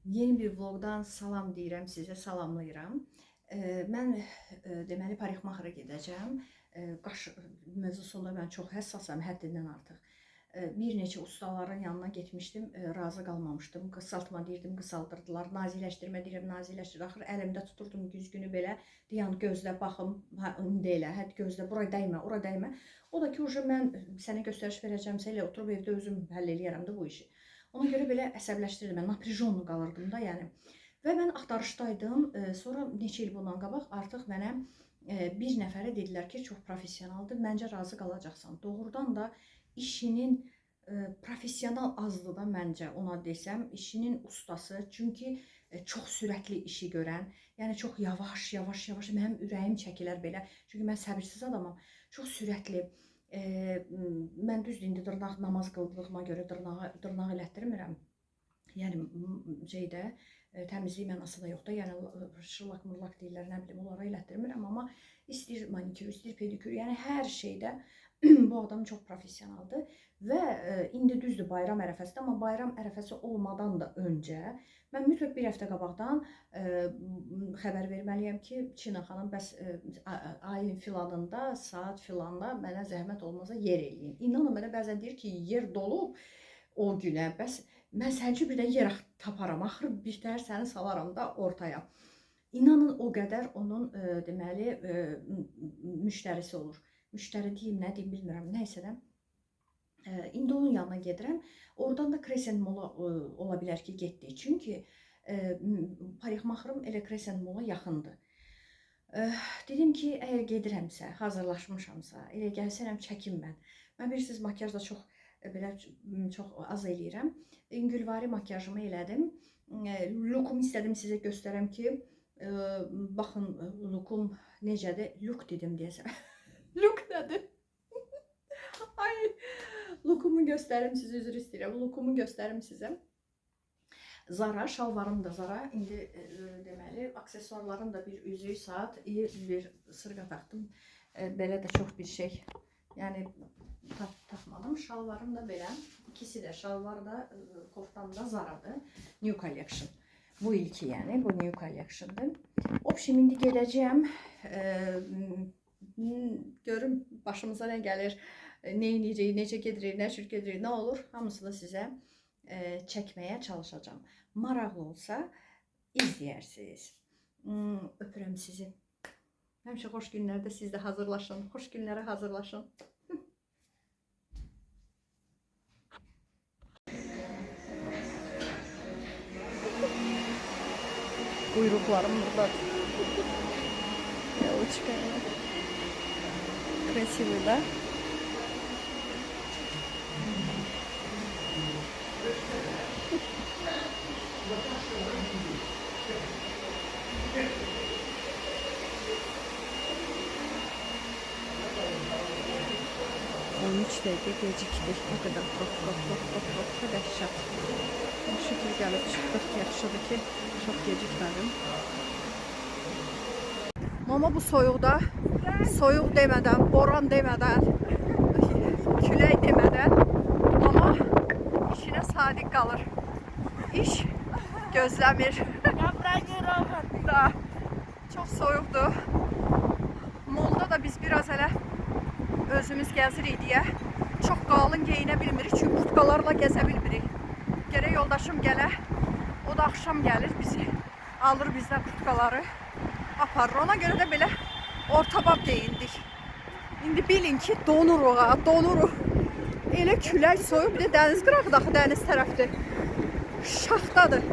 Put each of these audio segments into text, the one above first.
Yeni bir vlogdan salam deyirəm sizə, salamlayıram. Mən deməli parikmahara gedəcəm. Qaş mövzusunda mən çox həssasam, həddindən artıq. Bir neçə ustaların yanına getmişdim, razı qalmamışdım. Qısaltma deyirdim, qısaldırdılar. Naziləşdirmə deyirəm, naziləşdir. Axır əlimdə tuturdum güzgünü belə. Deyən gözlə, baxım, indi elə, hədd gözlə, bura dəymə, ora dəymə. O da ki, mən sənə göstəriş verəcəmsə elə oturub evdə özüm həll eləyərəm də bu işi. Ona görə belə əsəbləşdirirdim, mən naprijonlu qalırdım da, yəni. Və mən axtarışdaydım, sonra neçə il bundan qabaq artıq mənə bir nəfərə dedilər ki, çox professionaldır, məncə razı qalacaqsan. Doğrudan da işinin professional azdır da məncə, ona desəm, işinin ustası, çünki çox sürətli işi görən, yəni çox yavaş, mənim ürəyim çəkilər belə, çünki mən səbirsiz adamam, çox sürətli. Mən düzdür, indi dırnaq namaz qıldığıma görə dırnağı elətdirmirəm. Yəni şeydə təmizlik mənası da yoxdur. Yəni şırlaq mırlaq deyirlər, nə bilim, onlara elətdirmirəm, amma istəyir manikür, istəyir pedikür, yəni hər şeydə bu adam çox professionaldır. Və indi düzdür bayram ərəfəsidir, amma bayram ərəfəsi olmadan da öncə mən mütləq bir həftə qabaqdan xəbər verməliyəm ki, Çina xanım, bəs ayın filanında, saat filanda mənə zəhmət olmasa yer eləyin. İnanın, mənə bəzən deyir ki, yer dolub o günə, bəs mən sənin üçün birdən yer taparam, axır bir təhər səni salaram da ortaya. İnanın, o qədər onun deməli müştərisi olur. Müştəri deyim, nə deyim bilmirəm, nəysə də. İndi onun yanına gedirəm. Oradan da Crescent Mall-a ola bilər ki, getdi. Çünki parikmahırım elə Crescent Mall-a yaxındır. Dedim ki, əgər gedirəmsə, hazırlaşmışamsa, elə gəlsənəm çəkinmən. Mən bilirsiniz, makyaj da çox az eləyirəm. Gülvari makyajımı elədim. Lookumu istədim sizə göstərəm ki, baxın lookum necədir. Look dedim deyəsəm. Look nədir? Ay, lookumu göstərim sizə, üzr istəyirəm. Lookumu göstərim sizə. Zara, şalvarım da Zara. İndi deməli, aksesuarlarım da bir üzük, saat, bir sırğa taxdım. Belə də çox bir şey, yəni taxmadım. Şalvarım da belə. İkisi də, şalvar da, koftam da Zara'dır. New Collection. Bu ilki yəni, bu New Collection'dır. Opşim, indi gedəcəm. Görüm başımıza nə gəlir, nə edirik, necə gedirik, nə cür gedirik, nə olur, hamısını sizə çəkməyə çalışacağım. Maraqlı olsa izləyərsiniz. Öpürəm sizi. Həmişə xoş günlərdə siz də hazırlaşın, xoş günlərə hazırlaşın. Quyruqlarım buradadır. Yavuşkaya. Красивый, да? On 3 dəqiqə gecikdik. O qədər çok dəhşət. Şükür gəlib çıxdıq, yaxşıdır ki, çox gecikmədim. Mama bu soyuqda, soyuq demədən, boran demədən, külək demədən, mama işinə sadiq qalır. İş gözləmir. Da, çox soyuqdur. Molda da biz biraz elə özümüz gəzirik deyə çox qalın geyinə bilmirik, çünki kurtkalarla gəzə bilmirik. Gərək yoldaşım gələ, o da axşam gəlir, bizi alır bizdən kurtkaları. Aparır. Ona görə də belə orta bab geyindik. İndi bilin ki, donuruq, donuruq. Elə külək soyuq, bir də dəniz qırağı daxı dəniz tərəfdir. Şaxtadır.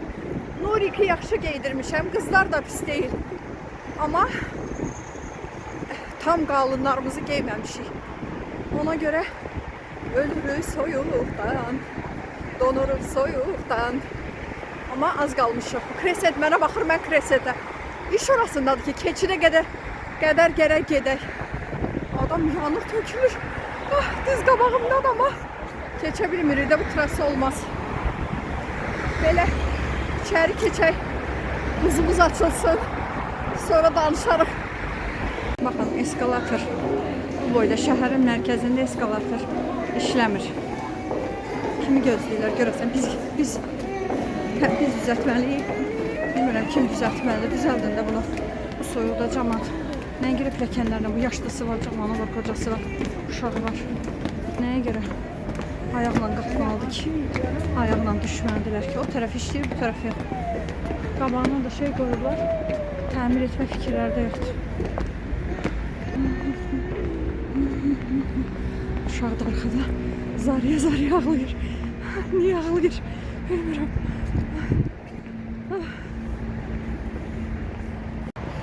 Nuriki yaxşı geydirmişəm, qızlar da pis deyil. Amma tam qalınlarımızı geyməmişik. Ona görə ölürük soyuqdan, donuruq soyuqdan. Amma az qalmışıq. Crescent mənə baxır, mən Crescent'ə. İş orasındadır ki, keçidə qədər gərək gedək. Adam yanır, tökülür. Ah, düz qabağımdan amma keçə bilmirik də, bu trası olmaz. Belə içəri keçək, buzumuz açılsın, sonra danışarıq. Baxın, eskalator. Bu boyda şəhərin mərkəzində eskalator işləmir. Kimi gözləyirlər, görəsən, biz Biz düzəltməliyik. Bilmirəm kim düzəltməlidir. Düzəldin də bunu. Bu soyuqda camaat. Nəyə görə pilləkənlərlə? Bu yaşlısı var, camanı var, kocası var, uşağı var. Nəyə görə? Ayaqla qalxmalıdır ki, ayaqla düşməlidirlər ki, o tərəf işləyir, bu tərəf yox. Qabağına da şey qoyurlar, təmir etmə fikirləri də yoxdur. Uşaq da arxada zarıya ağlayır. Niyə ağlayır? Bilmirəm.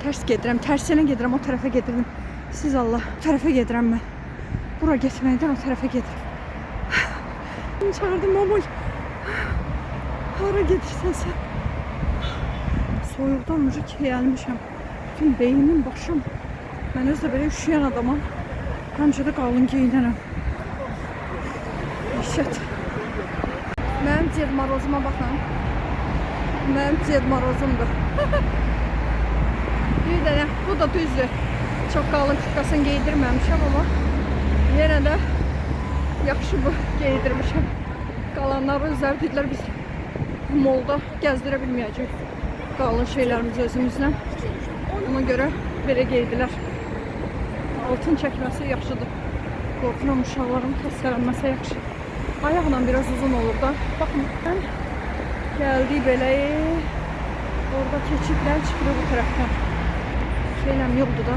Ters gedirəm, tərsinə gedirəm, o tərəfə gedirəm. Siz Allah, o tərəfə gedirəm mən. Bura getməkdən o tərəfə gedirəm. Çağırdım mamoy. Hara gedirsən sən? Soyuqdan ucu keyəlmişəm. Bütün beynim, başım. Mən özdə belə üşüyən adamam. Həmçə də qalın geyinərəm. İşət. Mənim Ced Marozuma baxın. Mənim Ced Marozumdur. Bir dənə, bu da düzdür. Çox qalın kurtkasını geydirməmişəm, amma yenə də yaxşı bu geydirmişəm. Qalanları özləri dedilər, biz molda gəzdirə bilməyəcək qalın şeylərimizi özümüzlə. Ona görə belə geydilər. Altın çəkməsi yaxşıdır. Qorxuram uşaqların xəstələnməsə yaxşı. Ayaqla biraz uzun olur da. Baxın, mən gəldik belə. Orada keçiblər çıxırıq bu tərəfdən. Şeyləm yoldu da.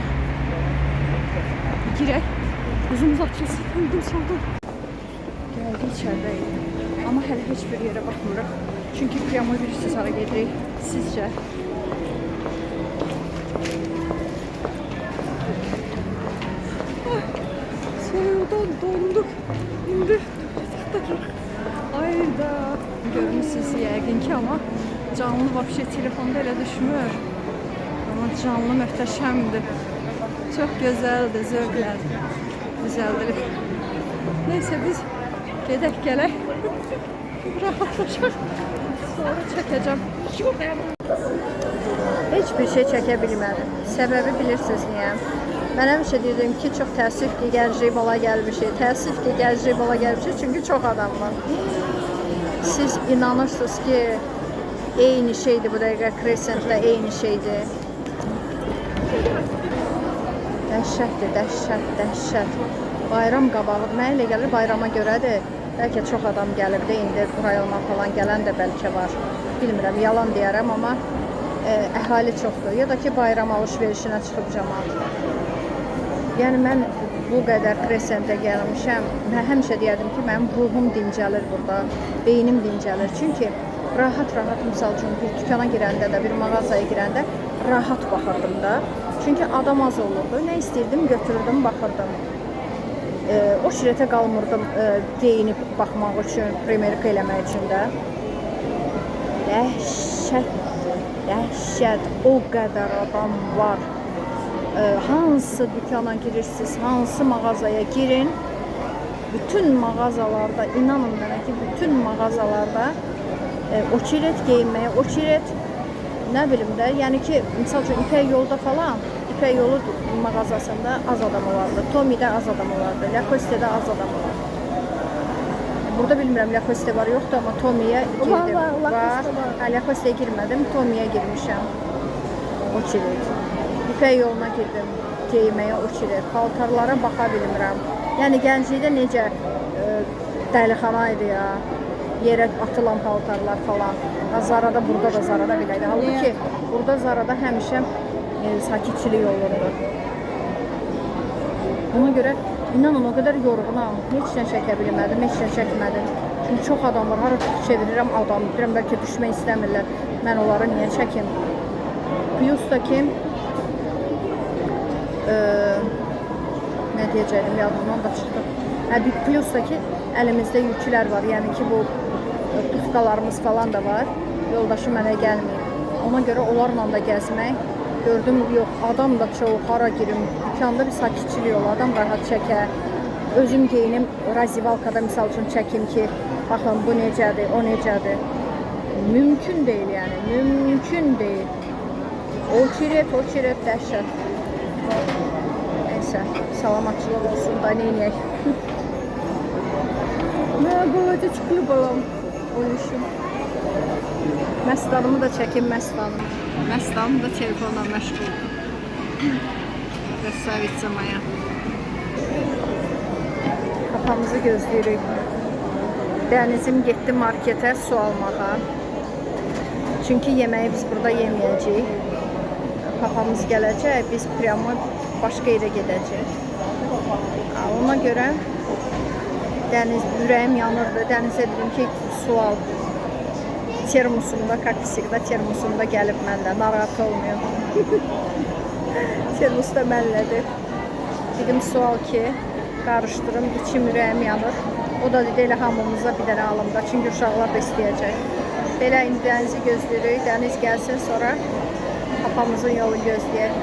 Girək. Gözümüz açılsın. Öldüm saldım. Gəldik içəridəyik. Amma hələ heç bir yerə baxmırıq. Çünki qiyamı bilirsiniz hara gedirik. Sizcə? Soyuqdan donduk. İndi ayda. Görmüşsünüz yəqin ki, amma canlı vapşe telefonda elə düşmür. Amma canlı möhtəşəmdir. Çox gözəldir, zövqlədir. Düzəldirik. Neyse biz gedək gələk. Rahatlaşaq. Sonra çəkəcəm. Heç bir şey çəkə bilmədim. Səbəbi bilirsiniz niyə? Mən həmişə dedim ki, çox təəssüf ki, Gənclik bala gəlmişik. Təəssüf ki, Gənclik bala gəlmişik, çünki çox adam var. Siz inanırsınız ki, eyni şeydir bu dəqiqə Crescent'də, eyni şeydir. Dəhşətdir, dəhşət. Bayram qabağıdır. Mənə elə gəlir bayrama görədir. Bəlkə çox adam gəlib də indi rayona falan gələn də bəlkə var. Bilmirəm, yalan deyərəm, amma əhali çoxdur. Ya da ki, bayram alış-verişinə çıxıb cəmaat. Yəni mən bu qədər Crescent'ə gəlmişəm. Mən həmişə deyərdim ki, mənim ruhum dincəlir burada, beynim dincəlir. Çünki rahat-rahat, misal üçün bir dükana girəndə də, bir mağazaya girəndə rahat baxırdım da. Çünki adam az olurdu. Nə istəyirdim, götürürdüm, baxırdım. O şirətə qalmırdım geyinib baxmaq üçün, primerika eləmək üçün də. Dəhşət, o qədər adam var. Hansı dükana girirsiniz, hansı mağazaya girin, bütün mağazalarda, inanın mənə ki, bütün mağazalarda oçiret geyinməyə, oçiret, nə bilim də, yəni ki, misal üçün İpək yolda falan, İpək yolu mağazasında az adam olardı, Tommy'də az adam olardı, Lacoste'də az adam olardı. Burada bilmirəm, Lacoste var, yoxdur, amma Tommy'yə girdim. Var. Lacoste'yə girmədim, Tommy'yə girmişəm. Oçiret. İpək yoluna girdim, geyməyə oçiret. Paltarlara baxa bilmirəm. Yəni, Gənclikdə necə dəlixana idi ya, yerə atılan paltarlar falan. Zarada, burada da Zarada biləydi. Halbuki, burada Zarada həmişə sakitçilik olurdu. Ona görə, inanın, o qədər yorğunam. Heç nə çəkə bilmədim, heç nə çəkmədim. Çünki çox adam var, hara çevirirəm adam. Bilirəm, bəlkə düşmək istəmirlər. Mən onları niyə çəkim? Plus da ki, nə deyəcəyim, yadımdan da çıxdı. Plus da ki, əlimizdə yüklər var. Yəni ki, bu tufkalarımız falan da var. Yoldaşı mənə gəlməyib. Ona görə onlarla da gəzmək. Gördüm, yox, adam da çox, hara girim. Dükanda bir sakitçilik olur, adam rahat çəkə. Özüm geyinim, razivalkada misal üçün çəkim ki, baxın, bu necədir, o necədir. Mümkün deyil yəni, mümkün deyil. Oçiret dəhşət. Neyse, salamatçılıq olsun da, neynəyək. Mən balaca çıxlı balam olmuşum. Məstanımı da çəkim, məstanım. Məstanım da telefonla məşğuldur. Krasavitsa Maya. Papamızı gözləyirik. Dənizim getdi marketə su almağa. Çünki yeməyi biz burada yeməyəcəyik. Papamız gələcək, biz priyamı başqa yerə gedəcəyik. Ona görə ürəyim yanırdı. Dənizə dedim ki, su al. Termosumda, kapisikdə termosumda gəlib mənlə. Narahat olmuyor. Termos da mənlədir. Dedim su al ki, qarışdırım, içim ürəyim yanır. O da dedi, elə hamımıza bir dənə alımda. Çünki uşaqlar da istəyəcək. Belə indi dənizi gözləyirik. Dəniz gəlsin, sonra papamızın yolu gözləyək.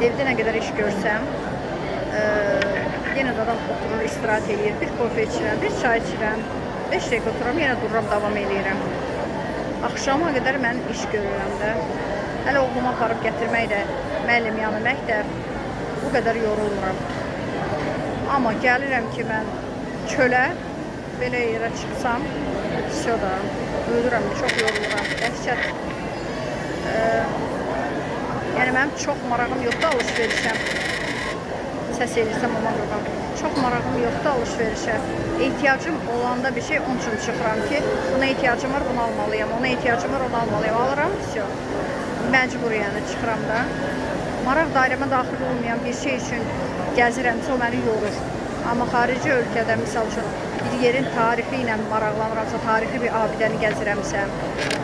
Evdə nə qədər iş görsəm, yenə də adam oturur, istirahat edir. Bir kofe içirəm, bir çay içirəm. 5 dəqiqə oturam, yenə dururam, davam edirəm. Axşama qədər mən iş görürəm də. Hələ oğlumu aparıb gətirmək də, müəllim yanı məktəb, bu qədər yorulmuram. Amma gəlirəm ki, mən çölə, belə yerə çıxsam, da, ölürəm, çox yoruluram, dəhşət. Yəni, mənim çox marağım yoxdur alış-verişəm. Səs edirsəm, ona qurban. Çox marağım yoxdur alış-verişə. Ehtiyacım olanda bir şey, onun üçün çıxıram ki, buna ehtiyacım var, bunu almalıyam, ona ehtiyacım var, onu almalıyam. Alıram, все. Məcbur yəni çıxıram da. Maraq dairəmə daxil olmayan bir şey üçün gəzirəmsə, o məni yorur. Amma xarici ölkədə, misal üçün, bir yerin tarixi ilə maraqlanıramsa, tarixi bir abidəni gəzirəmsə,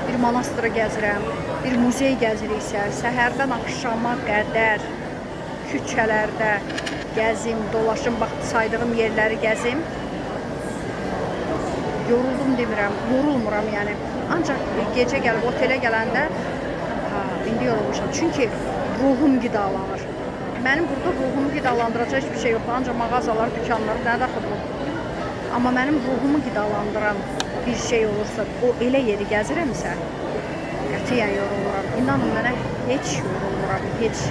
bir manastırı gəzirəm, bir muzey gəziriksə, səhərdən axşama qədər küçələrdə gəzim, dolaşım, bax, saydığım yerləri gəzim. Yoruldum demirəm, yorulmuram yəni. Ancaq gecə gəlib otelə gələndə indi yorulmuşam. Çünki ruhum qidalanır. Mənim burada ruhumu qidalandıracaq hiçbir şey yoxdur. Ancaq mağazalar, dükanlar, nə daxil bu? Amma mənim ruhumu qidalandıran bir şey olursa, o elə yeri gəzirəmsə, qətiyyən yorulmuram. İnanın mənə heç yorulmuram, heç.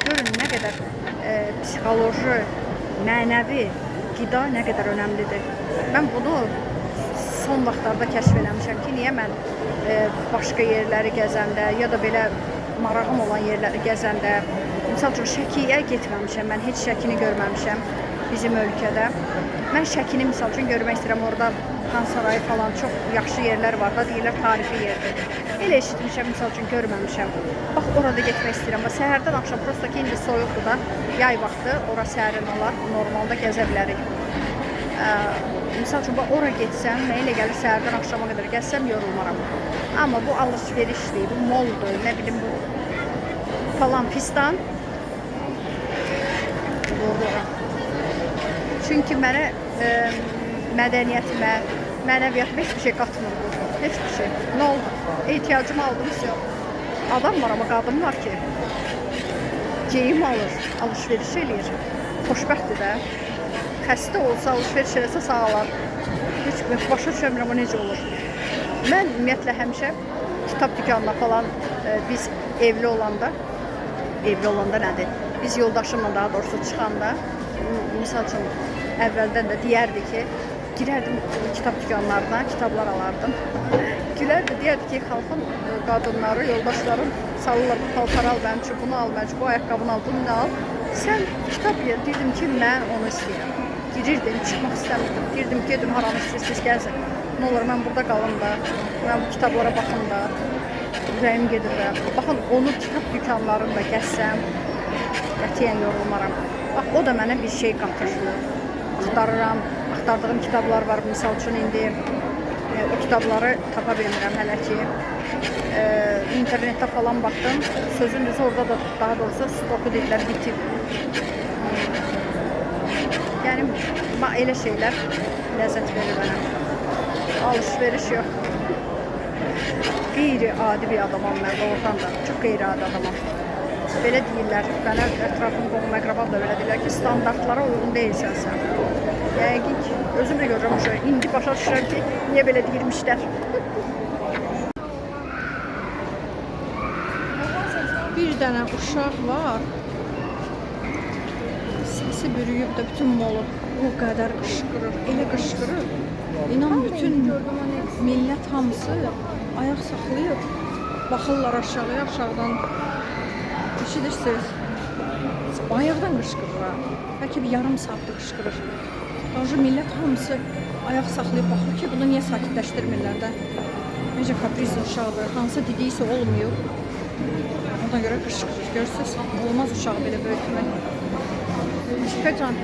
Görün nə qədər psixoloji, mənəvi qida nə qədər önəmlidir. Mən bunu son vaxtlarda kəşf eləmişəm ki, niyə mən başqa yerləri gəzəndə ya da belə marağım olan yerləri gəzəndə, misal üçün Şəkiyə getməmişəm, mən heç Şəkini görməmişəm bizim ölkədə. Mən Şəkini misal üçün görmək istəyirəm, orada Xan Sarayı falan çox yaxşı yerlər var da, deyirlər tarixi yerdir. Elə eşitmişəm, misal üçün görməmişəm. Bax, orada getmək istəyirəm. Səhərdən axşam, prosta ki, indi soyuqdur da, yay vaxtı, ora sərin olar, normalda gəzə bilərik. Misal üçün, ora getsəm, nə ilə gəlir, səhərdən axşama qədər gəzsəm, yorulmaram. Amma bu alış-verişdir, bu moldur, nə bilim, bu falan fistan yoruluram. Çünki mənə mədəniyyətimə, mənəviyyətimə heç bir şey qatmır bu. Heç bir şey. Nə oldu? Ehtiyacımı aldım, все. Adam var, amma qadın var ki, geyim alır, alış-veriş eləyir. Xoşbəxtdir də. Xəstə olsa, alış-veriş eləsə sağlar. Heç başa düşəmirəm, o necə olur. Mən ümumiyyətlə həmişə kitab dükanına falan biz evli olanda nədir? Biz yoldaşımla daha doğrusu çıxanda, misal üçün əvvəldən də deyərdi ki, girərdim kitab dükanlarına, kitablar alardım. Gülərdi, deyərdi ki, xalqın qadınları, yoldaşlarım salırlar, bu paltar al, mənim üçün bunu al, mənim üçün bu ayaqqabını al, bunu al. Sən kitab yer, deyirdim ki, mən onu istəyirəm. Girirdim, çıxmaq istəmirdim. Deyirdim, gedim, haranı istəyirsiniz, gəlsin. Nə olur, mən burada qalım da, mən bu kitablara baxım da, ürəyim gedir də. Baxın, onu kitab dükanlarında gəzsəm, qətiyyən yorulmaram. Bax, o da mənə bir şey qatır. Axtarıram, axtardığım kitablar var, misal üçün indi o kitabları tapa bilmirəm hələ ki. İnternetdə falan baxdım, sözün düzü orada da, daha doğrusu stoku deyirlər, bitib. Yəni, elə şeylər ləzzət verir mənə. Alış-veriş yox. Qeyri-adi bir adamam mən doğrudan da, çox qeyri-adi adamam. Belə deyirlər, mənə ətrafım, qohum, əqrabam da belə deyirlər ki, standartlara uyğun deyilsən sən. Yəqin ki, özüm də görürəm o şey. İndi başa düşürəm ki, niyə belə deyirmişlər. Bir dənə uşaq var, səsi bürüyüb də bütün molu o qədər qışqırır, elə qışqırır. İnan bütün millət hamısı ayaq saxlayıb baxırlar aşağıya, aşağıdan eşidirsiniz. Bayaqdan qışqırır ha. Bəlkə bir yarım saatdır qışqırır. Qarşı millət hamısı ayaq saxlayıb baxır ki, bunu niyə sakitləşdirmirlər də? Necə kapris uşaqdır, hansı dediysə olmuyor. Ona görə qışqırır. Görürsünüz, olmaz uşağı belə böyütmək. Şüphecan.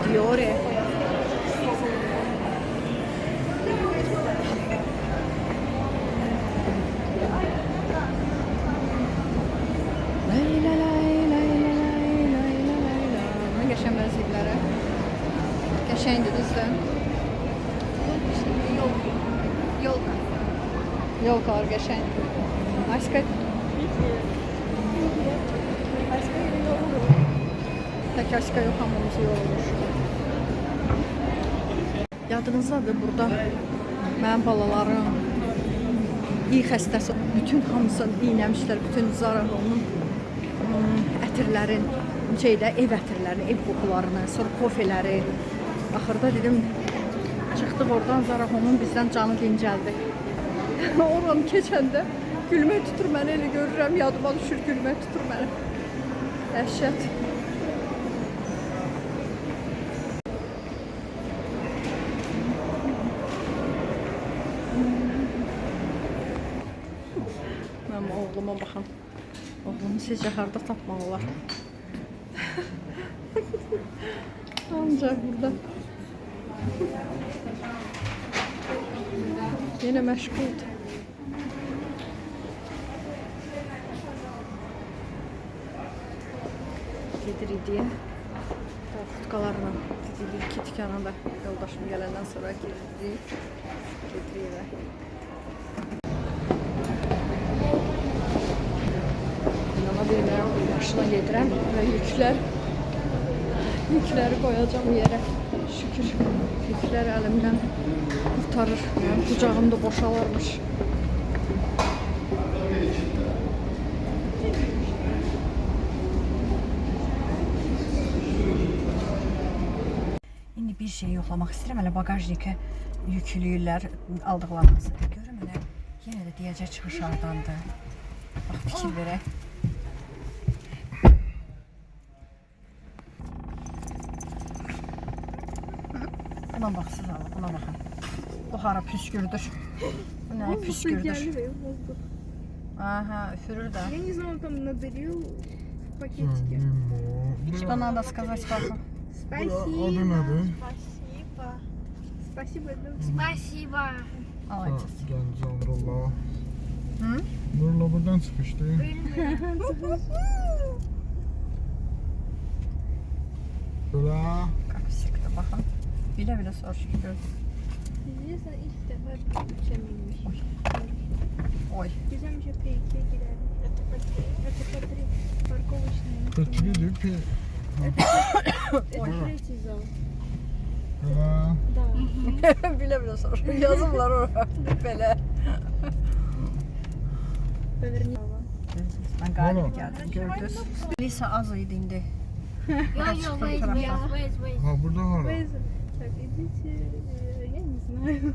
Gidiyor oraya. Qəşəngdir düzdür. Yolkalar qəşəngdir. Aşka tək aşka yox, hamımız yorulmuş. Yadınızdadır burada mənim balalarım iyi xəstəsi, bütün hamısını iynəmişlər, bütün Zaraholun ətirlərin, ev ətirlərini, ev qoxularını, sonra kofeləri. Axırda dedim, çıxdıq oradan, Zaraholun bizdən canı dincəldi. Oranı keçəndə gülmək tutur mənə, elə görürəm, yadıma düşür, gülmək tutur mənə. Dəhşət. Mənim oğluma baxın. Oğlumu sizcə harda tapmaq olar? Ancaq burada. Yenə məşğuldur. Gedirik deyə futkalarla dedik ki, dükana da yoldaşım gələndən sonra gedirik evə. İnana bilmirəm, başına gedirəm və yükləri qoyacağım yerə. Şükür, yüklər əlimdən kurtarır. Yəni, qucağımda boşalırmış. İndi bir şey yoxlamaq istəyirəm. Hələ bagajnikə yükləyirlər aldıqlarımızı. Görüm elə, yenə də deyəcək çıxış hardandır. Bax, fikir verək. Buna baxsın, buna baxın. Bu hara püskürdür. Bu nəyə püskürdür? Aha, üfürür də. Я не знаю, там надарил пакетики. Что надо сказать папа? Спасибо. Спасибо. Спасибо. Спасибо. Молодец. Nurullah. Hı? Nurullah buradan çıkıştı. Böyle. Kapısikte bakın. Bile sor şükür. Интересно, ilk defa uçabilmiş. Ой. Güzel bir şey P2'ye girelim. Это P3. Парковочный. Kötülü diyor ki. Это третий зал. Böyle. Да. Bile sor. Yazımlar oraya. Böyle. Поверни. Ben galiba geldim. Gördünüz. Lisa az idi indi. Yo-yo, wait. Ha burada hala. Так, идите, я не знаю.